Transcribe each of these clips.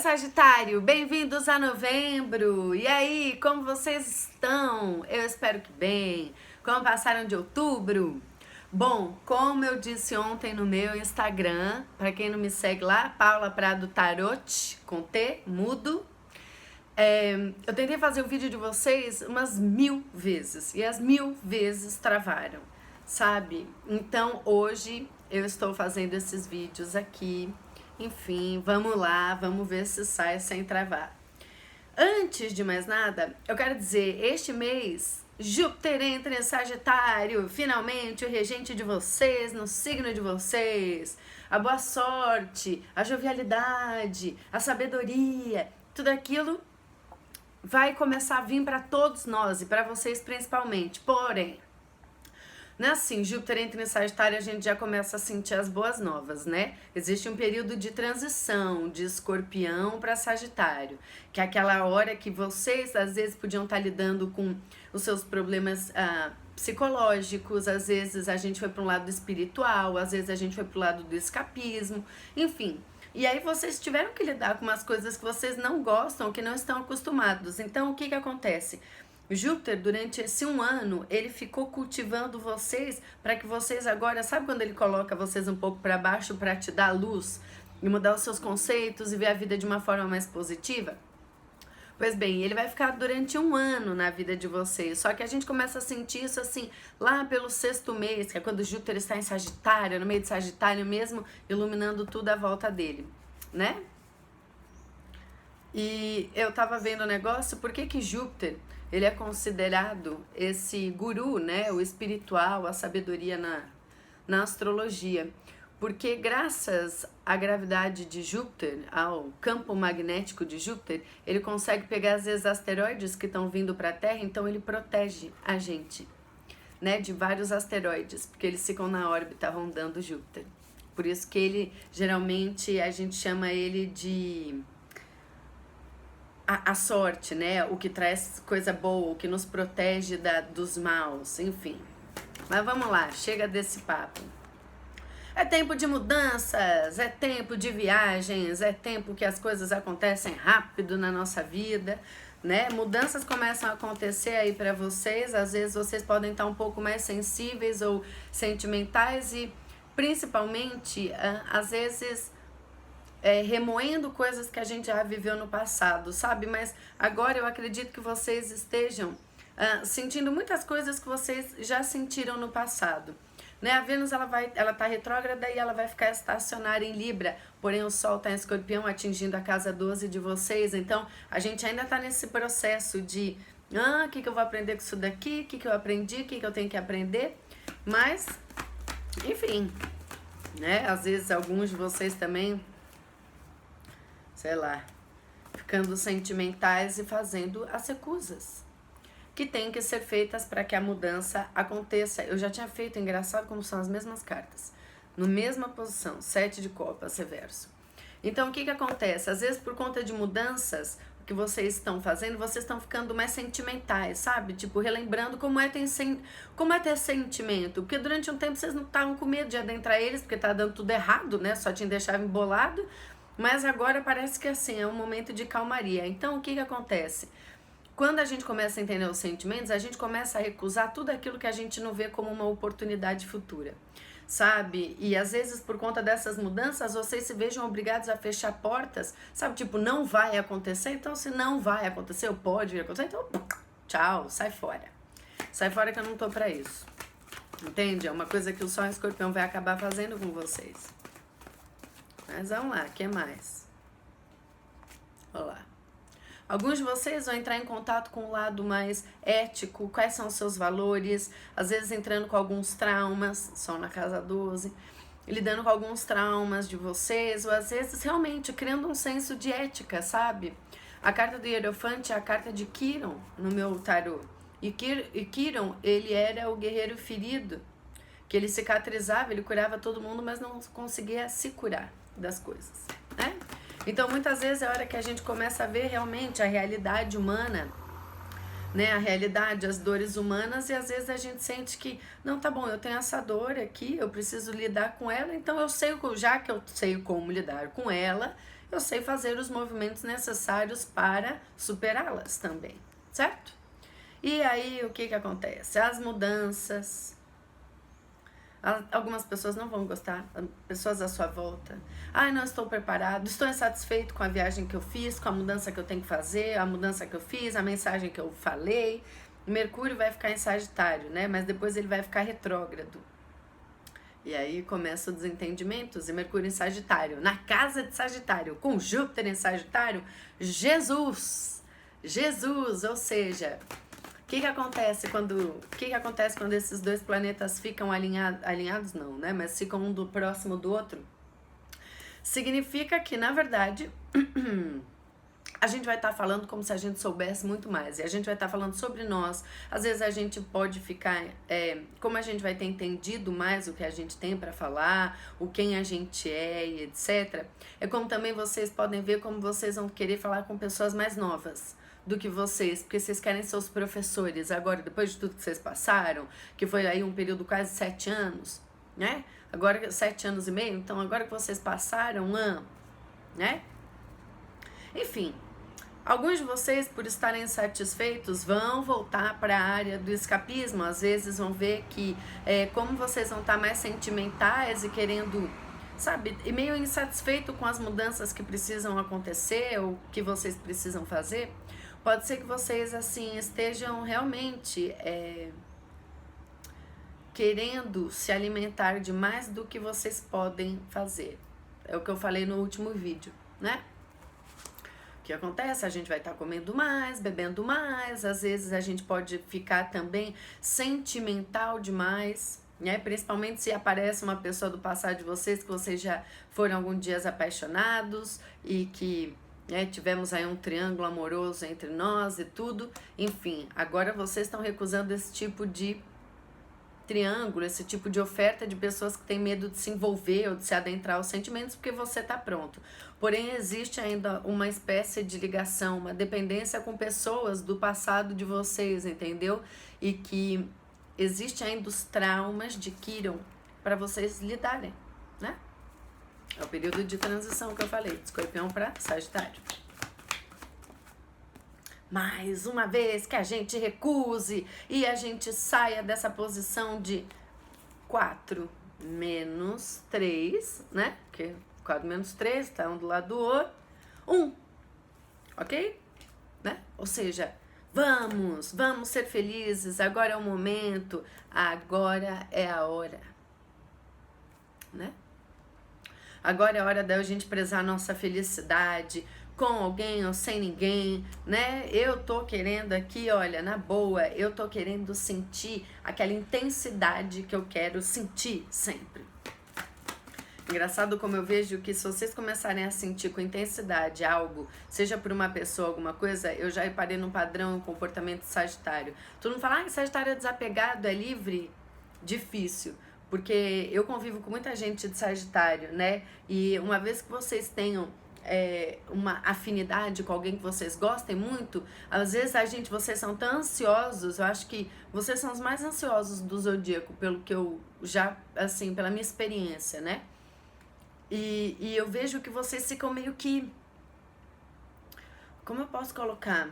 Sagitário, bem-vindos a novembro! E aí, como vocês estão? Eu espero que bem. Como passaram de outubro? Bom, como eu disse ontem no meu Instagram, para quem não me segue lá, Paula Prado Tarot, com T, mudo. Eu tentei fazer o vídeo de vocês umas 1000 vezes, e as 1000 vezes travaram, sabe? Então hoje eu estou fazendo esses vídeos aqui. Enfim, vamos lá, vamos ver se sai sem travar. Antes de mais nada, eu quero dizer, este mês, Júpiter entra em Sagitário, finalmente o regente de vocês, no signo de vocês. A boa sorte, a jovialidade, a sabedoria, tudo aquilo vai começar a vir para todos nós e para vocês principalmente. Porém, não é assim, Júpiter entra em Sagitário, a gente já começa a sentir as boas novas, né? Existe um período de transição de Escorpião para Sagitário, que é aquela hora que vocês, às vezes, podiam estar lidando com os seus problemas psicológicos, às vezes a gente foi para um lado espiritual, às vezes a gente foi para o lado do escapismo, enfim. E aí vocês tiveram que lidar com umas coisas que vocês não gostam, que não estão acostumados. Então, o que acontece? Júpiter, durante esse um ano, ele ficou cultivando vocês para que vocês agora, sabe quando ele coloca vocês um pouco para baixo para te dar luz e mudar os seus conceitos e ver a vida de uma forma mais positiva? Pois bem, ele vai ficar durante um ano na vida de vocês, só que a gente começa a sentir isso assim, lá pelo 6º mês, que é quando Júpiter está em Sagitário, no meio de Sagitário mesmo, iluminando tudo à volta dele, né? E eu tava vendo o negócio, por que Júpiter, ele é considerado esse guru, né, o espiritual, a sabedoria na astrologia? Porque graças à gravidade de Júpiter, ao campo magnético de Júpiter, ele consegue pegar às vezes asteroides que estão vindo para a Terra, então ele protege a gente, né, de vários asteroides, porque eles ficam na órbita rondando Júpiter. Por isso que ele, geralmente, a gente chama ele de a sorte, né? O que traz coisa boa, o que nos protege dos maus, enfim. Mas vamos lá, chega desse papo. É tempo de mudanças, é tempo de viagens, é tempo que as coisas acontecem rápido na nossa vida, né? Mudanças começam a acontecer aí para vocês, às vezes vocês podem estar um pouco mais sensíveis ou sentimentais e principalmente, às vezes, remoendo coisas que a gente já viveu no passado, sabe? Mas agora eu acredito que vocês estejam sentindo muitas coisas que vocês já sentiram no passado, né? A Vênus, ela tá retrógrada e ela vai ficar estacionária em Libra, porém o Sol tá em Escorpião, atingindo a casa 12 de vocês, então a gente ainda tá nesse processo de o que eu vou aprender com isso daqui, o que eu aprendi, o que eu tenho que aprender, mas, enfim, né? Às vezes alguns de vocês também, sei lá, ficando sentimentais e fazendo as recusas que tem que ser feitas para que a mudança aconteça. Eu já tinha feito, engraçado como são as mesmas cartas, no mesma posição, 7 de copas, reverso. Então, o que acontece? Às vezes, por conta de mudanças que vocês estão fazendo, vocês estão ficando mais sentimentais, sabe? Tipo, relembrando como é ter sentimento. Porque durante um tempo vocês não estavam com medo de adentrar eles, porque tá dando tudo errado, né? Só te deixava embolado. Mas agora parece que assim, é um momento de calmaria. Então, o que acontece? Quando a gente começa a entender os sentimentos, a gente começa a recusar tudo aquilo que a gente não vê como uma oportunidade futura, sabe? E às vezes, por conta dessas mudanças, vocês se vejam obrigados a fechar portas, sabe? Tipo, não vai acontecer, então se não vai acontecer, ou pode acontecer, então tchau, sai fora. Sai fora que eu não tô pra isso. Entende? É uma coisa que o Sol em Escorpião vai acabar fazendo com vocês. Mas vamos lá, o que mais? Olha lá. Alguns de vocês vão entrar em contato com o lado mais ético, quais são os seus valores, às vezes entrando com alguns traumas, Sol na casa 12, lidando com alguns traumas de vocês, ou às vezes realmente criando um senso de ética, sabe? A carta do Hierophante é a carta de Quiron no meu tarô. E Quiron, ele era o guerreiro ferido, que ele cicatrizava, ele curava todo mundo, mas não conseguia se curar das coisas, né? Então, muitas vezes é a hora que a gente começa a ver realmente a realidade humana, né? A realidade, as dores humanas, e às vezes a gente sente que, não, tá bom, eu tenho essa dor aqui, eu preciso lidar com ela, então já que eu sei como lidar com ela, eu sei fazer os movimentos necessários para superá-las também, certo? E aí, o que acontece? As mudanças, algumas pessoas não vão gostar, pessoas à sua volta. Ai, não estou preparado, estou insatisfeito com a viagem que eu fiz, com a mudança que eu tenho que fazer, a mudança que eu fiz, a mensagem que eu falei. Mercúrio vai ficar em Sagitário, né? Mas depois ele vai ficar retrógrado. E aí começam os desentendimentos, e Mercúrio em Sagitário, na casa de Sagitário, com Júpiter em Sagitário, Jesus, ou seja, o que acontece quando esses dois planetas ficam alinhados não, né, mas ficam um do próximo do outro? Significa que, na verdade, a gente vai estar falando como se a gente soubesse muito mais. E a gente vai estar falando sobre nós. Às vezes a gente pode ficar... como a gente vai ter entendido mais o que a gente tem para falar, o quem a gente é e etc. É como também vocês podem ver como vocês vão querer falar com pessoas mais novas do que vocês, porque vocês querem ser os professores agora, depois de tudo que vocês passaram, que foi aí um período quase 7 anos, né? Agora 7 anos e meio, então agora que vocês passaram, né? Enfim, alguns de vocês, por estarem insatisfeitos, vão voltar para a área do escapismo. Às vezes vão ver que, como vocês vão estar mais sentimentais e querendo, sabe, e meio insatisfeito com as mudanças que precisam acontecer ou que vocês precisam fazer, pode ser que vocês, assim, estejam realmente querendo se alimentar de mais do que vocês podem fazer. É o que eu falei no último vídeo, né? O que acontece? A gente vai estar comendo mais, bebendo mais, às vezes a gente pode ficar também sentimental demais, né? Principalmente se aparece uma pessoa do passado de vocês, que vocês já foram alguns dias apaixonados e que tivemos aí um triângulo amoroso entre nós e tudo. Enfim, agora vocês estão recusando esse tipo de triângulo, esse tipo de oferta de pessoas que têm medo de se envolver ou de se adentrar aos sentimentos, porque você está pronto. Porém, existe ainda uma espécie de ligação, uma dependência com pessoas do passado de vocês, entendeu? E que existe ainda os traumas de Quirón para vocês lidarem, né? É o período de transição que eu falei, de Escorpião para Sagitário. Mais uma vez que a gente recuse e a gente saia dessa posição de 4 menos 3, né? Porque 4 menos 3 tá um do lado do outro. 1, ok? Né? Ou seja, vamos ser felizes, agora é o momento, agora é a hora, né? Agora é a hora da gente prezar a nossa felicidade, com alguém ou sem ninguém, né? Eu tô querendo aqui, olha, na boa, eu tô querendo sentir aquela intensidade que eu quero sentir sempre. Engraçado como eu vejo que se vocês começarem a sentir com intensidade algo, seja por uma pessoa, alguma coisa, eu já reparei num padrão, um comportamento Sagitário. Todo mundo fala, Sagitário é desapegado, é livre? Difícil. Porque eu convivo com muita gente de Sagitário, né? E uma vez que vocês tenham uma afinidade com alguém que vocês gostem muito, às vezes vocês são tão ansiosos, eu acho que vocês são os mais ansiosos do zodíaco, pelo que eu já, assim, pela minha experiência, né? E eu vejo que vocês ficam meio que, como eu posso colocar?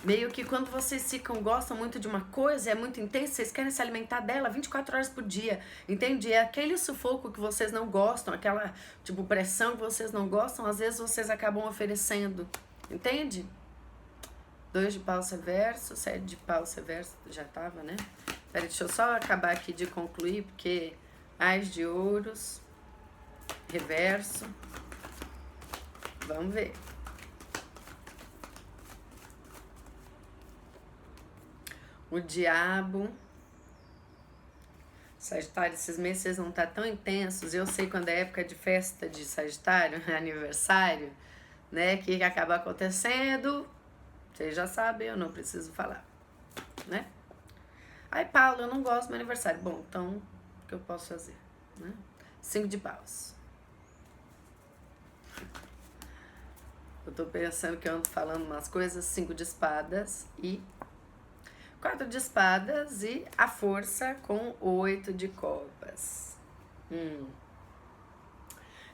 Meio que quando vocês gostam muito de uma coisa, é muito intenso, vocês querem se alimentar dela 24 horas por dia, entende? É aquele sufoco que vocês não gostam, aquela, tipo, pressão que vocês não gostam, às vezes vocês acabam oferecendo, entende? 2 de paus reverso, 7 de paus reverso, já tava, né? Peraí, deixa eu só acabar aqui de concluir, porque Ás de ouros, reverso, vamos ver. O diabo. Sagitário, esses meses vocês vão estar tão intensos. Eu sei quando é época de festa de Sagitário, aniversário, né? O que acaba acontecendo? Vocês já sabem, eu não preciso falar, né? Ai, Paulo, eu não gosto do meu aniversário. Bom, então, o que eu posso fazer, né? 5 de paus. Eu tô pensando que eu ando falando umas coisas. 5 de espadas e 4 de espadas e a força com 8 de copas.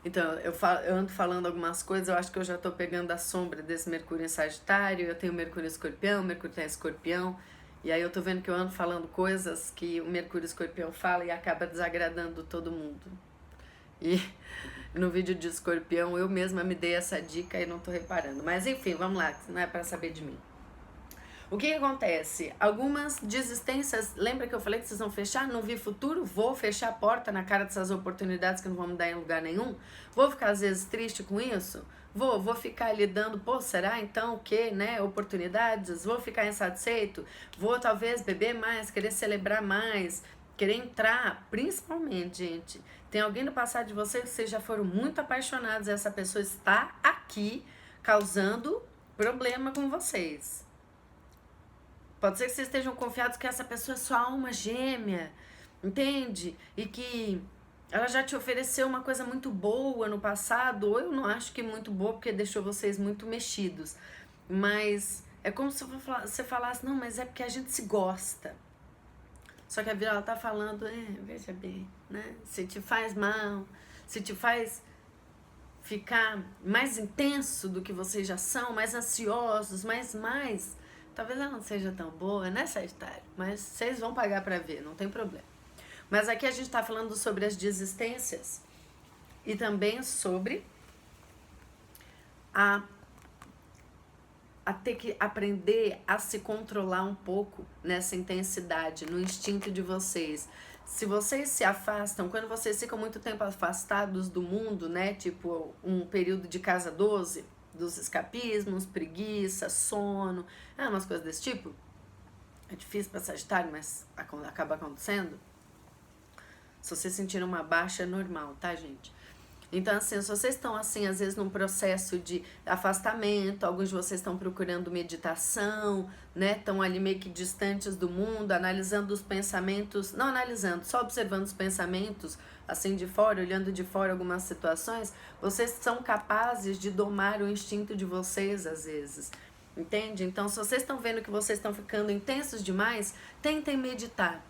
Então, eu ando falando algumas coisas, eu acho que eu já tô pegando a sombra desse Mercúrio em Sagitário, eu tenho Mercúrio em Escorpião, Mercúrio tá em Escorpião, e aí eu tô vendo que eu ando falando coisas que o Mercúrio em Escorpião fala e acaba desagradando todo mundo. E no vídeo de Escorpião eu mesma me dei essa dica e não tô reparando. Mas enfim, vamos lá, que não é pra saber de mim. O que acontece? Algumas desistências, lembra que eu falei que vocês vão fechar? Não vi futuro? Vou fechar a porta na cara dessas oportunidades que não vão me dar em lugar nenhum? Vou ficar às vezes triste com isso? Vou ficar lidando, pô, será então o que, né? Oportunidades? Vou ficar insatisfeito? Vou talvez beber mais, querer celebrar mais, querer entrar, principalmente, gente. Tem alguém no passado de vocês que vocês já foram muito apaixonados e essa pessoa está aqui causando problema com vocês. Pode ser que vocês estejam confiados que essa pessoa é sua alma gêmea, entende? E que ela já te ofereceu uma coisa muito boa no passado, ou eu não acho que muito boa, porque deixou vocês muito mexidos. Mas é como se você falasse, não, mas é porque a gente se gosta. Só que a vida ela tá falando, veja bem, né? Se te faz mal, se te faz ficar mais intenso do que vocês já são, mais ansiosos, mais... Talvez ela não seja tão boa, né, Sagitário? Mas vocês vão pagar pra ver, não tem problema. Mas aqui a gente tá falando sobre as desistências e também sobre a ter que aprender a se controlar um pouco nessa intensidade, no instinto de vocês. Se vocês se afastam, quando vocês ficam muito tempo afastados do mundo, né, tipo um período de casa 12, dos escapismos, preguiça, sono, umas coisas desse tipo. É difícil pra Sagitário, mas acaba acontecendo. Se vocês sentirem uma baixa, é normal, tá, gente? Então, assim, se vocês estão, assim, às vezes num processo de afastamento, alguns de vocês estão procurando meditação, né? Estão ali meio que distantes do mundo, analisando os pensamentos, não analisando, só observando os pensamentos, assim, de fora, olhando de fora algumas situações, vocês são capazes de domar o instinto de vocês, às vezes, entende? Então, se vocês estão vendo que vocês estão ficando intensos demais, tentem meditar,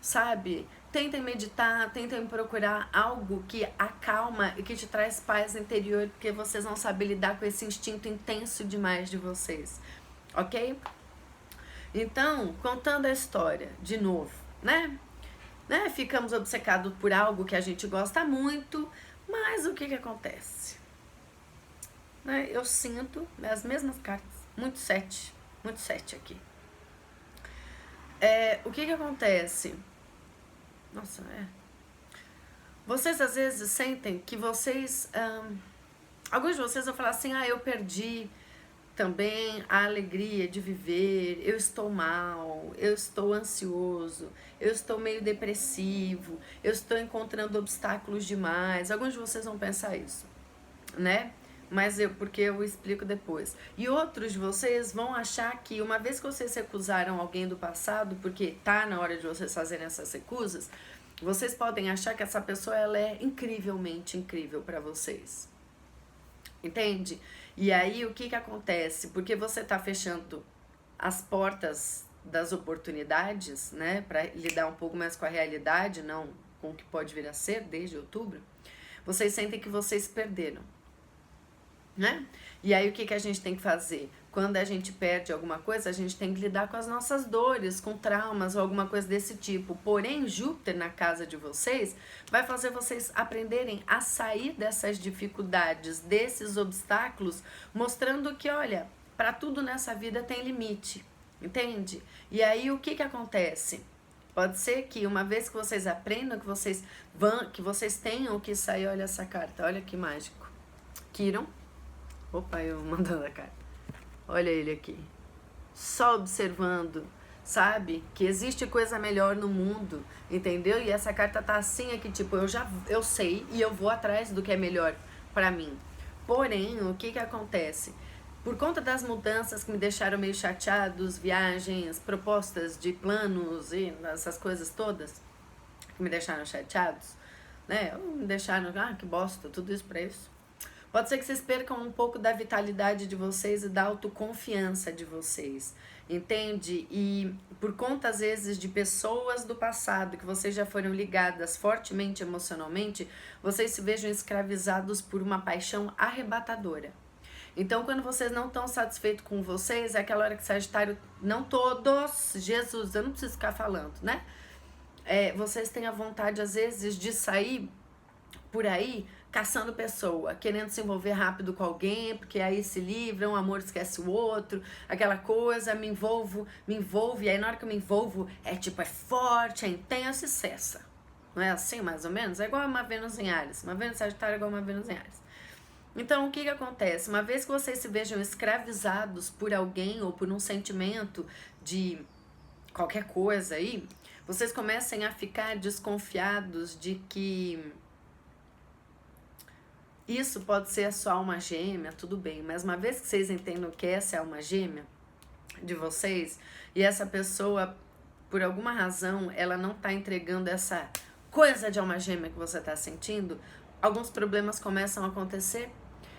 sabe? Tentem meditar, tentem procurar algo que acalma e que te traz paz interior, porque vocês não sabem lidar com esse instinto intenso demais de vocês, ok? Então, contando a história, de novo, né? Ficamos obcecados por algo que a gente gosta muito, mas o que acontece? Eu sinto as mesmas cartas, muito sete aqui. O que acontece? Nossa, vocês às vezes sentem que vocês... alguns de vocês vão falar assim, eu perdi também a alegria de viver, eu estou mal, eu estou ansioso, eu estou meio depressivo, eu estou encontrando obstáculos demais. Alguns de vocês vão pensar isso, né? Mas porque eu explico depois. E outros de vocês vão achar que uma vez que vocês recusaram alguém do passado, porque tá na hora de vocês fazerem essas recusas, vocês podem achar que essa pessoa ela é incrivelmente incrível para vocês. Entende? E aí o que acontece? Porque você tá fechando as portas das oportunidades, né, para lidar um pouco mais com a realidade, não com o que pode vir a ser desde outubro, vocês sentem que vocês perderam, né? E aí o que a gente tem que fazer? Quando a gente perde alguma coisa, a gente tem que lidar com as nossas dores, com traumas ou alguma coisa desse tipo. Porém, Júpiter na casa de vocês vai fazer vocês aprenderem a sair dessas dificuldades, desses obstáculos, mostrando que, olha, para tudo nessa vida tem limite, entende? E aí o que acontece? Pode ser que uma vez que vocês aprendam, que vocês tenham que sair, olha essa carta, olha que mágico. Quiron. Opa, eu mandando a carta. Olha ele aqui. Só observando, sabe? Que existe coisa melhor no mundo, entendeu? E essa carta tá assim aqui, tipo, eu sei e eu vou atrás do que é melhor pra mim. Porém, o que acontece? Por conta das mudanças que me deixaram meio chateados, viagens, propostas de planos e essas coisas todas que me deixaram chateados, né? Me deixaram, que bosta, tudo isso pra isso. Pode ser que vocês percam um pouco da vitalidade de vocês e da autoconfiança de vocês, entende? E por conta, às vezes, de pessoas do passado que vocês já foram ligadas fortemente emocionalmente, vocês se vejam escravizados por uma paixão arrebatadora. Então, quando vocês não estão satisfeitos com vocês, é aquela hora que Sagitário, não todos, Jesus, eu não preciso ficar falando, né? Vocês têm a vontade, às vezes, de sair por aí caçando pessoa, querendo se envolver rápido com alguém, porque aí se livra, um amor esquece o outro, aquela coisa, me envolvo, e aí na hora que eu me envolvo, é forte, é intenso e cessa. Não é assim, mais ou menos? É igual uma Vênus em Áries, uma Vênus Sagitário é igual uma Vênus em Áries. Então, o que acontece? Uma vez que vocês se vejam escravizados por alguém ou por um sentimento de qualquer coisa aí, vocês comecem a ficar desconfiados de que isso pode ser a sua alma gêmea, tudo bem, mas uma vez que vocês entendam que essa é a alma gêmea de vocês, e essa pessoa, por alguma razão, ela não tá entregando essa coisa de alma gêmea que você tá sentindo, alguns problemas começam a acontecer,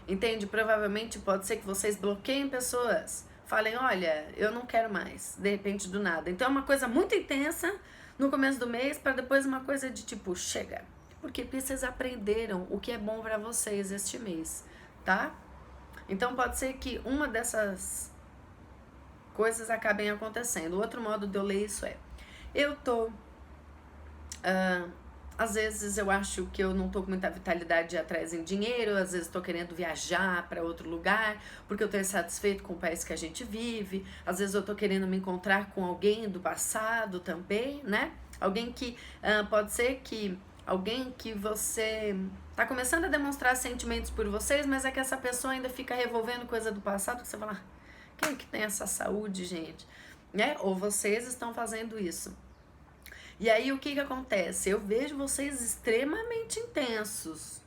entende? Provavelmente pode ser que vocês bloqueiem pessoas, falem, olha, eu não quero mais, de repente do nada. Então é uma coisa muito intensa no começo do mês, para depois uma coisa de tipo, chega. Porque vocês aprenderam o que é bom pra vocês este mês, tá? Então pode ser que uma dessas coisas acabem acontecendo. O outro modo de eu ler isso eu tô... às vezes eu acho que eu não tô com muita vitalidade de ir atrás em dinheiro, às vezes tô querendo viajar para outro lugar, porque eu tô insatisfeito com o país que a gente vive, às vezes eu tô querendo me encontrar com alguém do passado também, né? Alguém que pode ser que alguém que você tá começando a demonstrar sentimentos por vocês, mas é que essa pessoa ainda fica revolvendo coisa do passado, que você fala, quem que tem essa saúde, gente? Né? Ou vocês estão fazendo isso. E aí o que acontece? Eu vejo vocês extremamente intensos.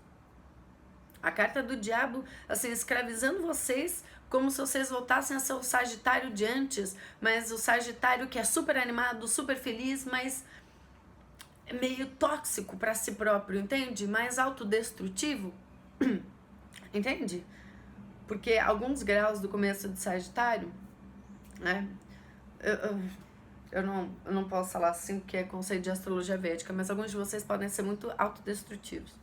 A carta do diabo, assim, escravizando vocês como se vocês voltassem a ser o Sagitário de antes, mas o Sagitário que é super animado, super feliz, mas meio tóxico para si próprio, entende? Mais autodestrutivo, entende? Porque alguns graus do começo de Sagitário, né? Eu não posso falar assim porque é conceito de astrologia védica, mas alguns de vocês podem ser muito autodestrutivos.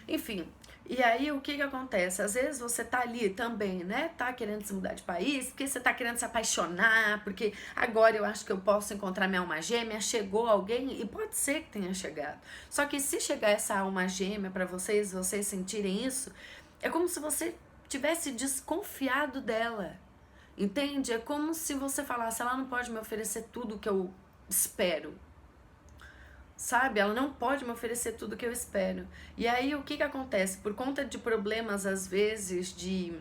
Enfim, e aí o que acontece? Às vezes você tá ali também, né? Tá querendo se mudar de país, porque você tá querendo se apaixonar, porque agora eu acho que eu posso encontrar minha alma gêmea, chegou alguém, e pode ser que tenha chegado. Só que se chegar essa alma gêmea pra vocês sentirem isso, é como se você tivesse desconfiado dela. Entende? É como se você falasse, ela não pode me oferecer tudo que eu espero. Sabe? Ela não pode me oferecer tudo que eu espero. E aí o que acontece? Por conta de problemas, às vezes, de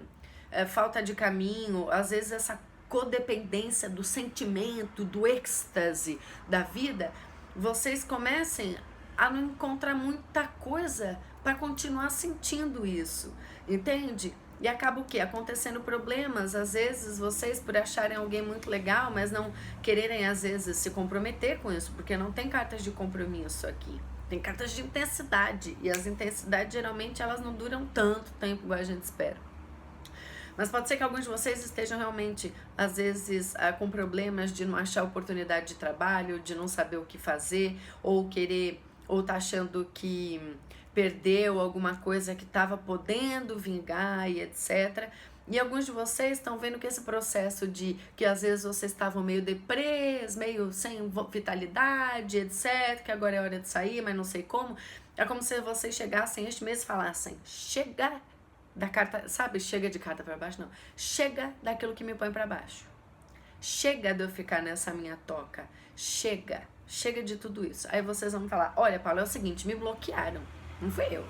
falta de caminho, às vezes essa codependência do sentimento, do êxtase da vida, vocês comecem a não encontrar muita coisa para continuar sentindo isso. Entende? E acaba o quê? Acontecendo problemas, às vezes vocês por acharem alguém muito legal, mas não quererem às vezes se comprometer com isso, porque não tem cartas de compromisso aqui. Tem cartas de intensidade, e as intensidades geralmente elas não duram tanto tempo igual a gente espera. Mas pode ser que alguns de vocês estejam realmente, às vezes, com problemas de não achar oportunidade de trabalho, de não saber o que fazer, ou tá achando que perdeu alguma coisa que estava podendo vingar e etc. E alguns de vocês estão vendo que esse processo de que às vezes vocês estavam meio deprês, meio sem vitalidade, etc, que agora é hora de sair, mas não sei como, é como se vocês chegassem este mês e falassem, chega da carta, sabe, chega de carta para baixo, não, chega daquilo que me põe para baixo, chega de eu ficar nessa minha toca, chega de tudo isso. Aí vocês vão falar, olha Paulo, é o seguinte, me bloquearam. Não fui eu.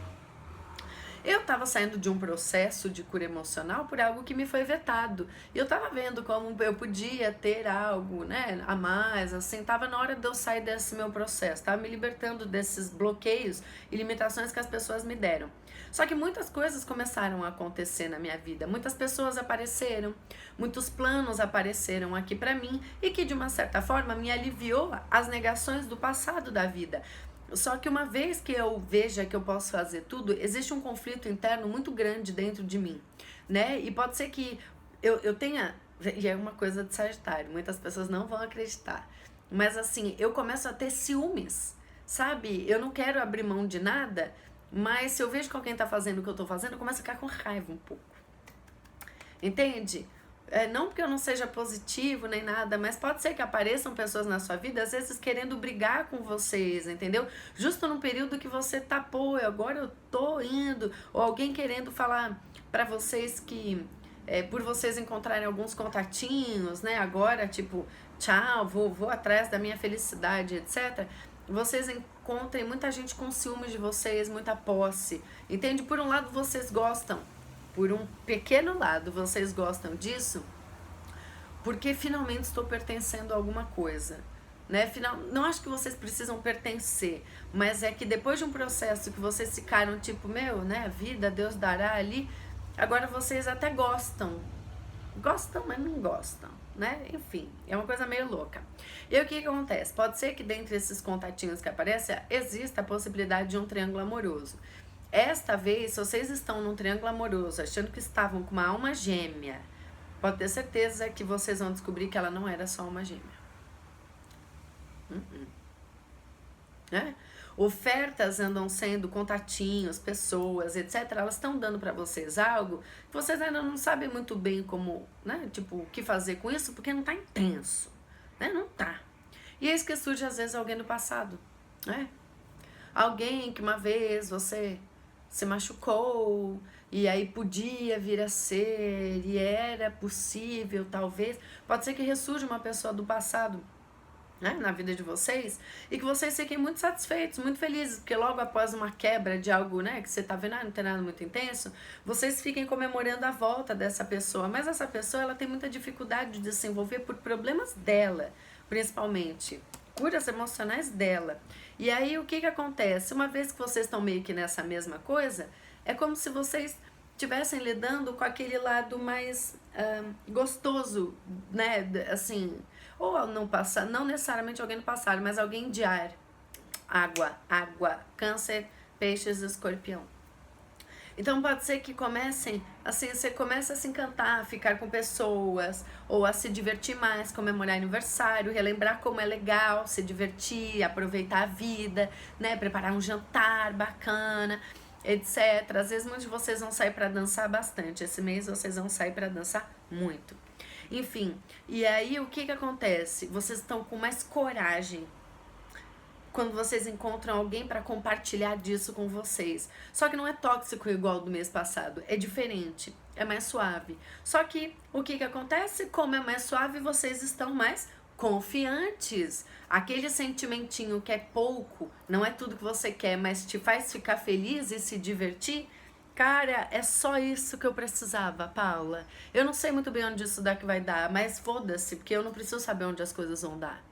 Eu tava saindo de um processo de cura emocional por algo que me foi vetado. E eu tava vendo como eu podia ter algo, né, a mais, assim. Tava na hora de eu sair desse meu processo. Tava me libertando desses bloqueios e limitações que as pessoas me deram. Só que muitas coisas começaram a acontecer na minha vida. Muitas pessoas apareceram, muitos planos apareceram aqui pra mim e que de uma certa forma me aliviou as negações do passado da vida. Só que uma vez que eu veja que eu posso fazer tudo, existe um conflito interno muito grande dentro de mim, né? E pode ser que eu tenha, e é uma coisa de Sagitário, muitas pessoas não vão acreditar, mas assim, eu começo a ter ciúmes, sabe? Eu não quero abrir mão de nada, mas se eu vejo que alguém tá fazendo o que eu tô fazendo, eu começo a ficar com raiva um pouco. Entende? Não porque eu não seja positivo nem nada, mas pode ser que apareçam pessoas na sua vida, às vezes querendo brigar com vocês, entendeu? Justo num período que você tá, pô, agora eu tô indo, ou alguém querendo falar pra vocês que, por vocês encontrarem alguns contatinhos, né, agora, tipo, tchau, vou atrás da minha felicidade, etc. Vocês encontrem muita gente com ciúmes de vocês, muita posse, entende? Por um lado, vocês gostam. Por um pequeno lado, vocês gostam disso porque finalmente estou pertencendo a alguma coisa, né? Não acho que vocês precisam pertencer, mas é que depois de um processo que vocês ficaram tipo, meu, né, a vida, Deus dará ali, agora vocês até gostam, mas não gostam, né? Enfim, é uma coisa meio louca. E aí, o que acontece? Pode ser que dentre esses contatinhos que aparecem, exista a possibilidade de um triângulo amoroso. Esta vez, se vocês estão num triângulo amoroso, achando que estavam com uma alma gêmea, pode ter certeza que vocês vão descobrir que ela não era só uma gêmea. Né? Ofertas andam sendo contatinhos, pessoas, etc. Elas estão dando para vocês algo que vocês ainda não sabem muito bem como, né? Tipo, o que fazer com isso, porque não tá intenso, né? Não tá. E eis que surge às vezes alguém do passado, né? Alguém que uma vez você se machucou e aí podia vir a ser e era possível, talvez. Pode ser que ressurja uma pessoa do passado, né, na vida de vocês e que vocês fiquem muito satisfeitos, muito felizes, porque logo após uma quebra de algo, né, que você tá vendo, não tem nada muito intenso, vocês fiquem comemorando a volta dessa pessoa, mas essa pessoa ela tem muita dificuldade de se envolver por problemas dela, principalmente curas emocionais dela. E aí o que acontece? Uma vez que vocês estão meio que nessa mesma coisa, é como se vocês estivessem lidando com aquele lado mais gostoso, né? Assim, ou não passar, não necessariamente alguém no passado, mas alguém de ar, água, câncer, peixes, escorpião. Então pode ser que comecem, assim, você começa a se encantar, a ficar com pessoas, ou a se divertir mais, comemorar aniversário, relembrar como é legal, se divertir, aproveitar a vida, né, preparar um jantar bacana, etc. Às vezes muitos de vocês vão sair para dançar bastante, esse mês vocês vão sair para dançar muito. Enfim, e aí o que acontece? Vocês estão com mais coragem quando vocês encontram alguém para compartilhar disso com vocês. Só que não é tóxico igual do mês passado, é diferente, é mais suave. Só que o que acontece? Como é mais suave, vocês estão mais confiantes. Aquele sentimentinho que é pouco, não é tudo que você quer, mas te faz ficar feliz e se divertir. Cara, é só isso que eu precisava, Paula. Eu não sei muito bem onde isso daqui vai dar, mas foda-se, porque eu não preciso saber onde as coisas vão dar.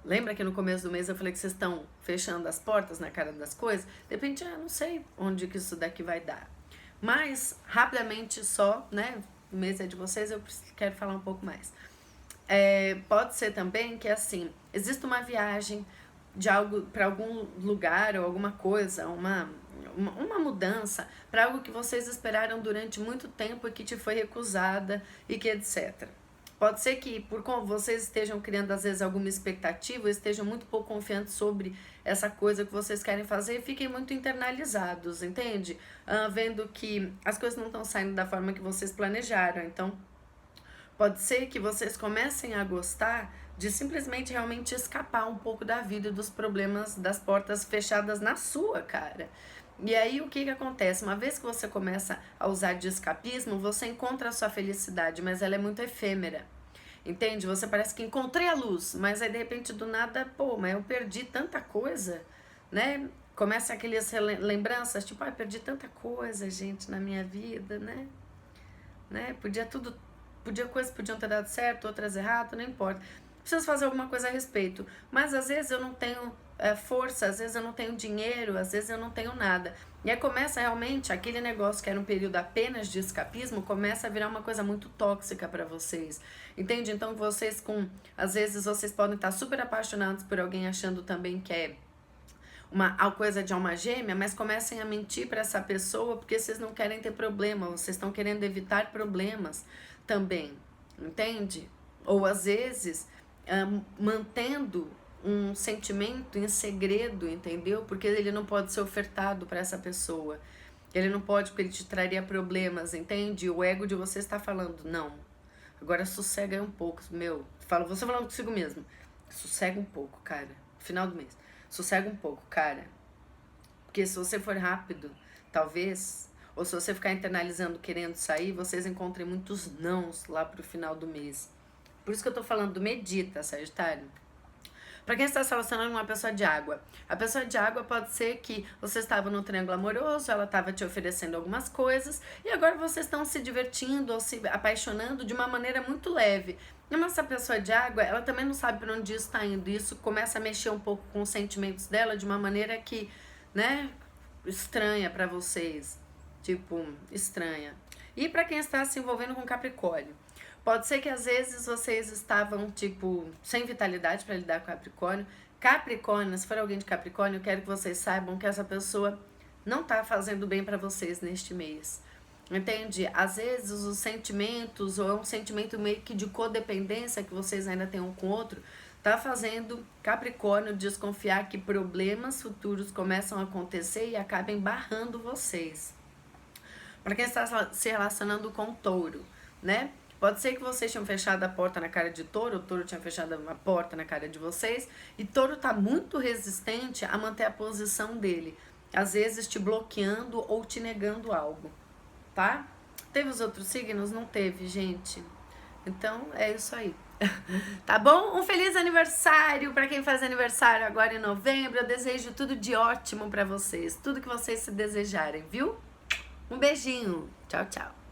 Lembra que no começo do mês eu falei que vocês estão fechando as portas na cara das coisas? De repente, não sei onde que isso daqui vai dar. Mas, rapidamente só, né? O mês é de vocês, eu quero falar um pouco mais. Pode ser também que, assim, existe uma viagem de algo para algum lugar ou alguma coisa, uma mudança para algo que vocês esperaram durante muito tempo e que te foi recusada e que etc. Pode ser que, por como vocês estejam criando, às vezes, alguma expectativa, estejam muito pouco confiantes sobre essa coisa que vocês querem fazer e fiquem muito internalizados, entende? Vendo que as coisas não estão saindo da forma que vocês planejaram. Então, pode ser que vocês comecem a gostar de simplesmente realmente escapar um pouco da vida e dos problemas das portas fechadas na sua cara. E aí o que acontece? Uma vez que você começa a usar de escapismo, você encontra a sua felicidade, mas ela é muito efêmera. Entende? Você parece que encontrei a luz, mas aí de repente do nada, pô, mas eu perdi tanta coisa, né? Começa aquelas lembranças, tipo, perdi tanta coisa, gente, na minha vida, né? Coisas podiam ter dado certo, outras errado, não importa. Preciso fazer alguma coisa a respeito, mas às vezes eu não tenho força, às vezes eu não tenho dinheiro, às vezes eu não tenho nada. E aí começa realmente aquele negócio que era um período apenas de escapismo, começa a virar uma coisa muito tóxica para vocês. Entende? Então vocês às vezes vocês podem estar super apaixonados por alguém achando também que é a coisa de alma gêmea, mas comecem a mentir para essa pessoa porque vocês não querem ter problema, vocês estão querendo evitar problemas também, entende? Ou às vezes mantendo um sentimento em segredo, entendeu? Porque ele não pode ser ofertado para essa pessoa. Ele não pode porque ele te traria problemas, entende? O ego de você está falando, não. Agora sossega aí um pouco, meu. Você falando consigo mesmo. Sossega um pouco, cara. Final do mês. Sossega um pouco, cara. Porque se você for rápido, talvez, ou se você ficar internalizando, querendo sair, vocês encontrem muitos nãos lá pro final do mês. Por isso que eu tô falando, medita, Sagitário. Para quem está se relacionando com uma pessoa de água, a pessoa de água pode ser que você estava num triângulo amoroso, ela estava te oferecendo algumas coisas e agora vocês estão se divertindo ou se apaixonando de uma maneira muito leve. Mas essa pessoa de água, ela também não sabe para onde isso está indo. Isso começa a mexer um pouco com os sentimentos dela de uma maneira que, né, estranha para vocês. Tipo, estranha. E para quem está se envolvendo com Capricórnio, pode ser que às vezes vocês estavam, tipo, sem vitalidade para lidar com Capricórnio. Capricórnio, se for alguém de Capricórnio, eu quero que vocês saibam que essa pessoa não tá fazendo bem para vocês neste mês. Entende? Às vezes os sentimentos, ou é um sentimento meio que de codependência que vocês ainda têm um com o outro, tá fazendo Capricórnio desconfiar que problemas futuros começam a acontecer e acabem barrando vocês. Para quem está se relacionando com Touro, né? Pode ser que vocês tinham fechado a porta na cara de Touro, o Touro tinha fechado uma porta na cara de vocês, e Touro tá muito resistente a manter a posição dele, às vezes te bloqueando ou te negando algo, tá? Teve os outros signos? Não teve, gente. Então, é isso aí. Tá bom? Um feliz aniversário para quem faz aniversário agora em novembro. Eu desejo tudo de ótimo para vocês, tudo que vocês se desejarem, viu? Um beijinho. Tchau, tchau.